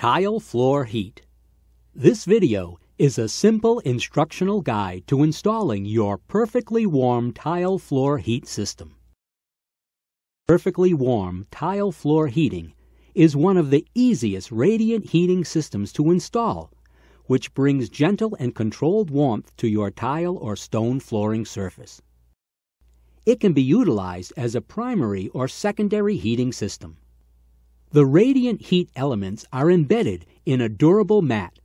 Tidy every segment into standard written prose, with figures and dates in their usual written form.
Tile floor heat. This video is a simple instructional guide to installing your perfectly warm tile floor heat system. Perfectly warm tile floor heating is one of the easiest radiant heating systems to install, which brings gentle and controlled warmth to your tile or stone flooring surface. It can be utilized as a primary or secondary heating system. The radiant heat elements are embedded in a durable mat,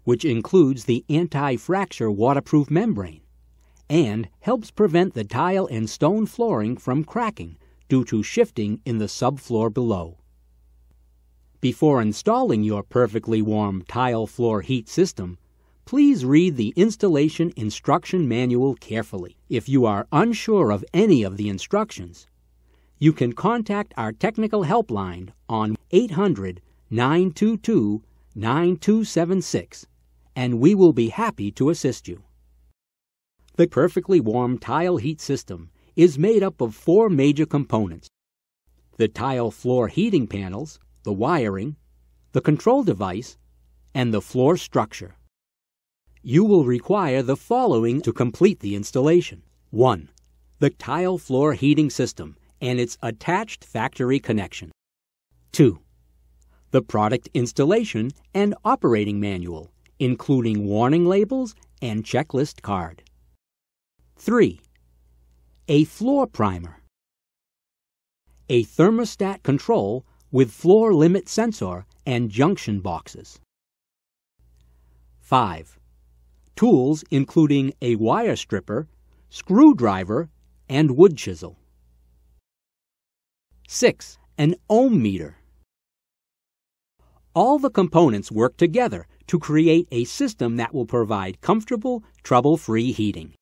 which includes the anti-fracture waterproof membrane, and helps prevent the tile and stone flooring from cracking due to shifting in the subfloor below. Before installing your perfectly warm tile floor heat system, please read the installation instruction manual carefully. If you are unsure of any of the instructions, you can contact our technical helpline on 800-922-9276, and we will be happy to assist you. The perfectly warm tile heat system is made up of 4 major components: the tile floor heating panels, the wiring, the control device, and the floor structure. You will require the following to complete the installation. 1. The tile floor heating system and its attached factory connection. 2. The product installation and operating manual, including warning labels and checklist card. 3. A floor primer. A thermostat control with floor limit sensor and junction boxes. 5. Tools including a wire stripper, screwdriver, and wood chisel. 6. An ohm meter. All the components work together to create a system that will provide comfortable, trouble-free heating.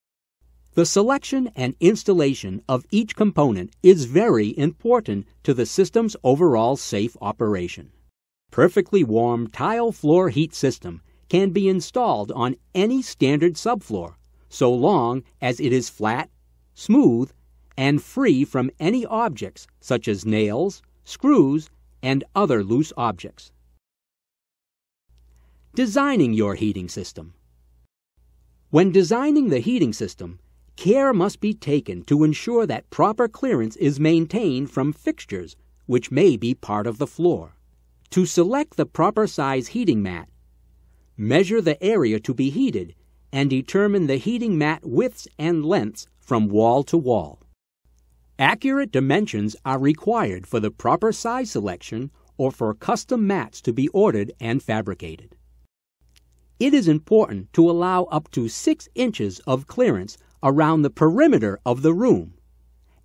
The selection and installation of each component is very important to the system's overall safe operation. Perfectly warm tile floor heat system can be installed on any standard subfloor, so long as it is flat, smooth, and free from any objects such as nails, screws, and other loose objects. Designing your heating system. When designing the heating system, care must be taken to ensure that proper clearance is maintained from fixtures which may be part of the floor. To select the proper size heating mat, measure the area to be heated and determine the heating mat widths and lengths from wall to wall. Accurate dimensions are required for the proper size selection or for custom mats to be ordered and fabricated. It is important to allow up to 6 inches of clearance around the perimeter of the room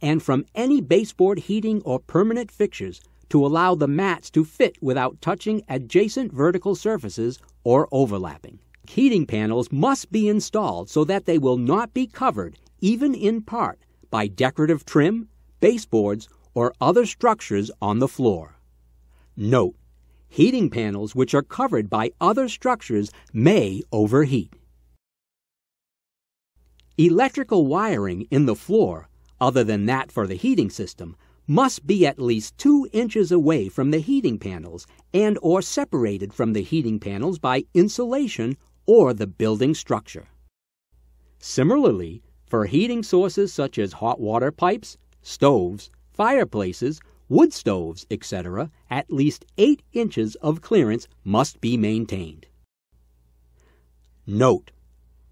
and from any baseboard heating or permanent fixtures to allow the mats to fit without touching adjacent vertical surfaces or overlapping. Heating panels must be installed so that they will not be covered, even in part, by decorative trim, baseboards, or other structures on the floor. Note: heating panels which are covered by other structures may overheat. Electrical wiring in the floor, other than that for the heating system, must be at least 2 inches away from the heating panels and or separated from the heating panels by insulation or the building structure. Similarly, for heating sources such as hot water pipes, stoves, fireplaces, wood stoves, etc., at least 8 inches of clearance must be maintained. Note: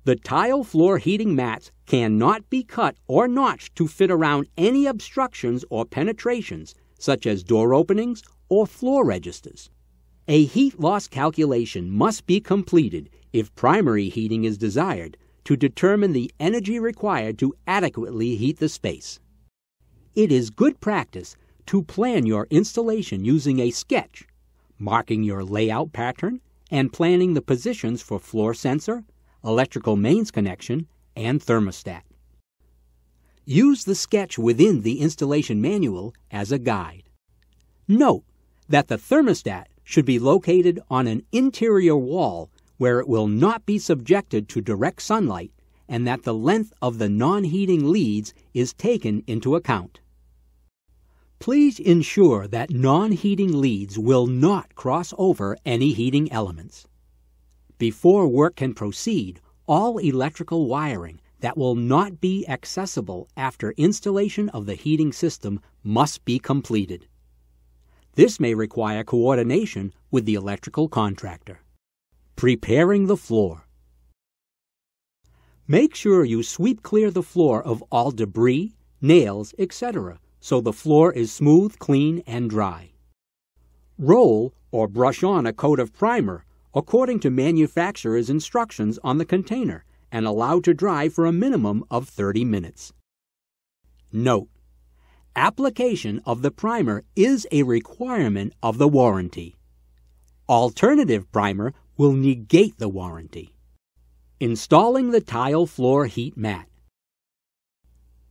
the tile floor heating mats cannot be cut or notched to fit around any obstructions or penetrations, such as door openings or floor registers. A heat loss calculation must be completed if primary heating is desired to determine the energy required to adequately heat the space. It is good practice to plan your installation using a sketch, marking your layout pattern and planning the positions for floor sensor, electrical mains connection, and thermostat. Use the sketch within the installation manual as a guide. Note that the thermostat should be located on an interior wall where it will not be subjected to direct sunlight, and that the length of the non-heating leads is taken into account. Please ensure that non-heating leads will not cross over any heating elements. Before work can proceed, all electrical wiring that will not be accessible after installation of the heating system must be completed. This may require coordination with the electrical contractor. Preparing the floor. Make sure you sweep clear the floor of all debris, nails, etc., so the floor is smooth, clean, and dry. Roll or brush on a coat of primer according to manufacturer's instructions on the container and allow to dry for a minimum of 30 minutes. Note: application of the primer is a requirement of the warranty. Alternative primer will negate the warranty. Installing the tile floor heat mat.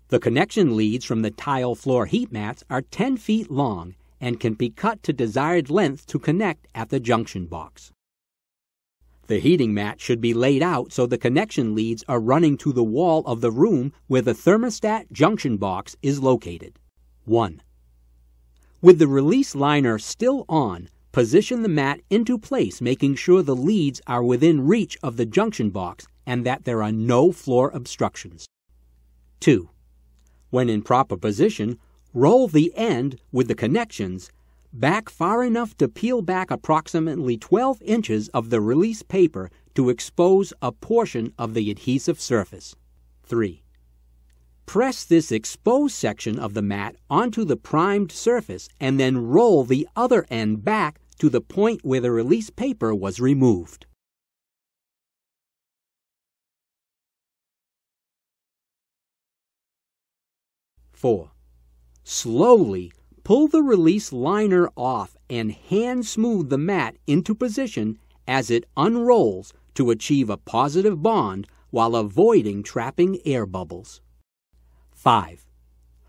The connection leads from the tile floor heat mats are 10 feet long and can be cut to desired length to connect at the junction box. The heating mat should be laid out so the connection leads are running to the wall of the room where the thermostat junction box is located. 1. With the release liner still on, position the mat into place, making sure the leads are within reach of the junction box and that there are no floor obstructions. 2. When in proper position, roll the end with the connections back far enough to peel back approximately 12 inches of the release paper to expose a portion of the adhesive surface. 3. Press this exposed section of the mat onto the primed surface and then roll the other end back to the point where the release paper was removed. Four. Slowly pull the release liner off and hand smooth the mat into position as it unrolls to achieve a positive bond while avoiding trapping air bubbles. 5.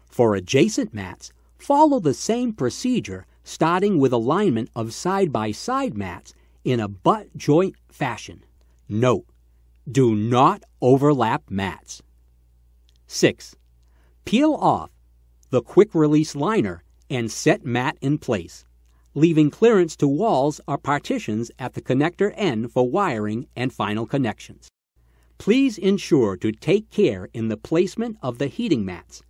For adjacent mats, follow the same procedure, starting with alignment of side-by-side mats in a butt joint fashion. Note: do not overlap mats. 6. Peel off the quick-release liner and set mat in place, leaving clearance to walls or partitions at the connector end for wiring and final connections. Please ensure to take care in the placement of the heating mats,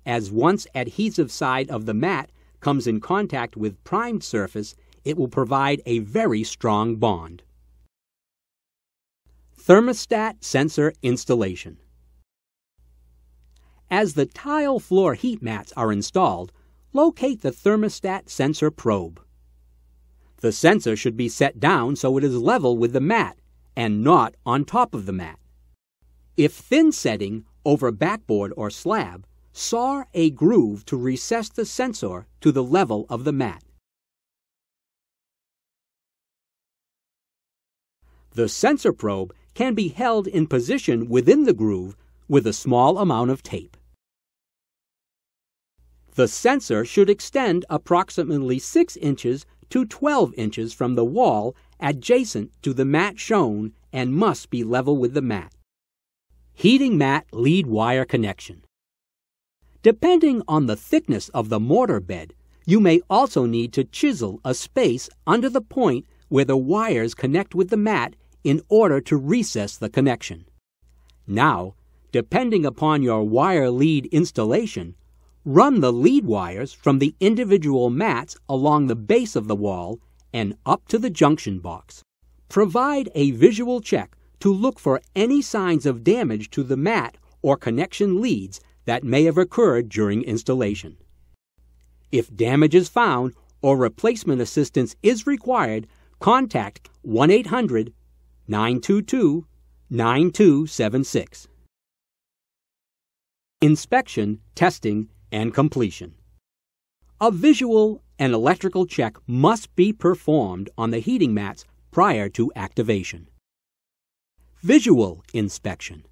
as once adhesive side of the mat comes in contact with primed surface, it will provide a very strong bond. Thermostat sensor installation. As the tile floor heat mats are installed, locate the thermostat sensor probe. The sensor should be set down so it is level with the mat and not on top of the mat. If thin setting over backboard or slab, saw a groove to recess the sensor to the level of the mat. The sensor probe can be held in position within the groove with a small amount of tape. The sensor should extend approximately 6 inches to 12 inches from the wall adjacent to the mat shown and must be level with the mat. Heating mat lead wire connection. Depending on the thickness of the mortar bed, you may also need to chisel a space under the point where the wires connect with the mat in order to recess the connection. Now, depending upon your wire lead installation, run the lead wires from the individual mats along the base of the wall and up to the junction box. Provide a visual check to look for any signs of damage to the mat or connection leads that may have occurred during installation. If damage is found or replacement assistance is required, contact 1-800-922-9276. Inspection, testing, and completion. A visual and electrical check must be performed on the heating mats prior to activation. Visual inspection.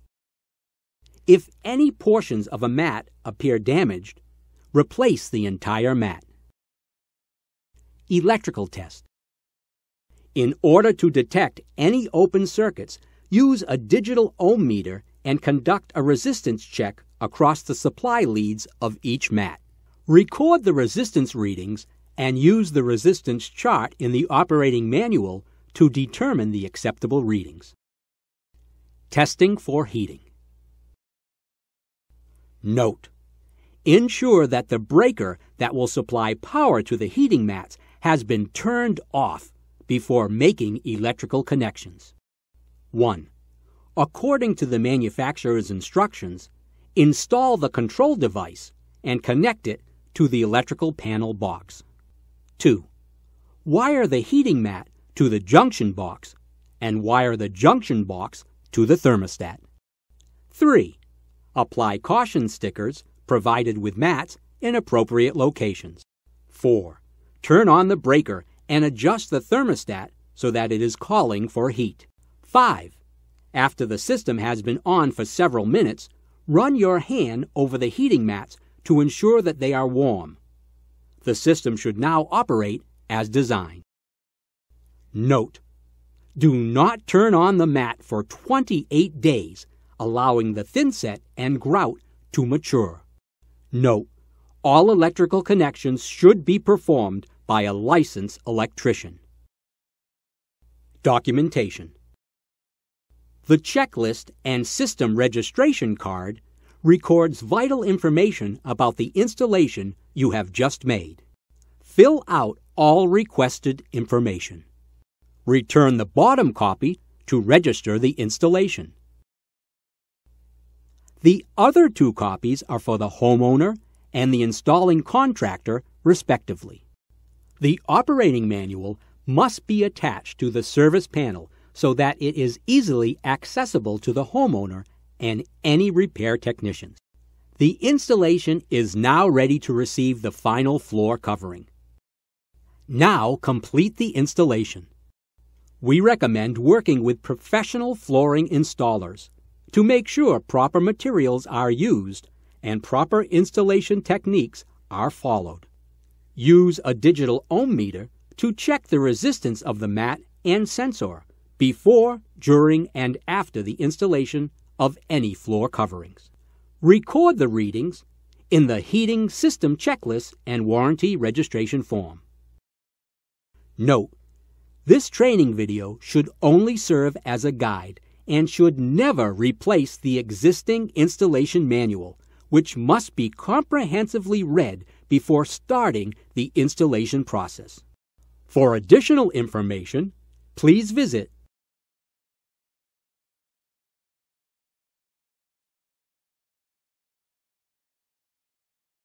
If any portions of a mat appear damaged, replace the entire mat. Electrical test. In order to detect any open circuits, use a digital ohm meter and conduct a resistance check across the supply leads of each mat. Record the resistance readings and use the resistance chart in the operating manual to determine the acceptable readings. Testing for heating. Note: ensure that the breaker that will supply power to the heating mats has been turned off before making electrical connections. 1. According to the manufacturer's instructions, install the control device and connect it to the electrical panel box. 2. Wire the heating mat to the junction box and wire the junction box to the thermostat. 3. Apply caution stickers provided with mats in appropriate locations. 4. Turn on the breaker and adjust the thermostat so that it is calling for heat. 5. After the system has been on for several minutes, run your hand over the heating mats to ensure that they are warm. The system should now operate as designed. Note: do not turn on the mat for 28 days, allowing the thinset and grout to mature. Note: all electrical connections should be performed by a licensed electrician. Documentation. The checklist and system registration card records vital information about the installation you have just made. Fill out all requested information. Return the bottom copy to register the installation. The other 2 copies are for the homeowner and the installing contractor, respectively. The operating manual must be attached to the service panel so that it is easily accessible to the homeowner and any repair technicians. The installation is now ready to receive the final floor covering. Now complete the installation. We recommend working with professional flooring installers to make sure proper materials are used and proper installation techniques are followed. Use a digital ohm meter to check the resistance of the mat and sensor before, during, and after the installation of any floor coverings. Record the readings in the heating system checklist and warranty registration form. Note: this training video should only serve as a guide and should never replace the existing installation manual, which must be comprehensively read before starting the installation process. For additional information, please visit